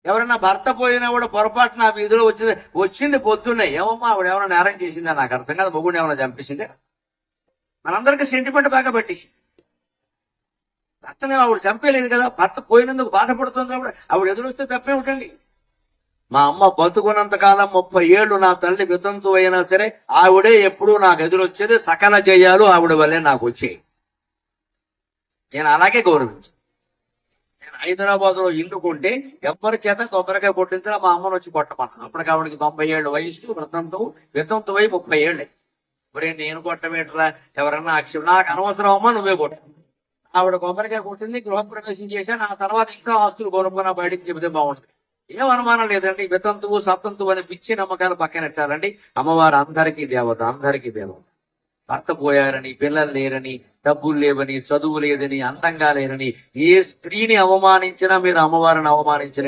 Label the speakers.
Speaker 1: ఎవరన్నా భర్త పోయినా కూడా పొరపాటు నా వీధిలో వచ్చింది పొద్దున్నే, ఏమమ్మా ఆవిడ ఏమైనా నేరం చేసిందా నాకు అర్థం కాదు, మొగుడు ఏమైనా చంపేసిందే. మనందరికీ సెంటిమెంట్ బాగా పట్టేసి భర్తనే ఆవిడ చంపేలేదు కదా, భర్త పోయినందుకు బాధపడుతుంది ఆవిడ ఎదురొస్తే తప్పే ఉంటుంది. మా అమ్మ బతుకున్నంత కాలం 30 ఏళ్ళు నా తల్లి వితంతు అయినా సరే ఆవిడే ఎప్పుడూ నాకు ఎదురొచ్చేది. సకల జయాలు ఆవిడ వల్లే నాకు వచ్చాయి. నేను అలాగే గౌరవించాను. నేను హైదరాబాద్ లో ఇల్లు కొంటే ఎవరి చేత కొబ్బరికాయ కొట్టించాలి, మా అమ్మను వచ్చి కొట్టమన్నా. అప్పటికి ఆవిడకి 90 ఏళ్ళు వయసు, వితంతు వై 30 ఏళ్ళు. మరి నేను కొట్టమేటరా, ఎవరన్నా నాకు అనవసరం అమ్మా, నువ్వే కొట్ట. ఆవిడ కొబ్బరికాయ కొట్టింది, గృహప్రవేశం చేశాను. ఆ తర్వాత ఇంకా ఆస్తులు కొనుక్కున్నా బయటికి చెబితే బాగుంటుంది. ఏం అనుమానం లేదండి. వితంతువు సతంతువు అనే పిచ్చి నమ్మకాలు పక్కనెట్టాలండి. అమ్మవారు అందరికీ దేవత, అందరికీ దేవత. భర్త పోయారని, పిల్లలు లేరని, డబ్బులు లేవని, చదువు లేదని, అందంగా లేరని ఏ స్త్రీని అవమానించినా మీరు అమ్మవారిని అవమానించిన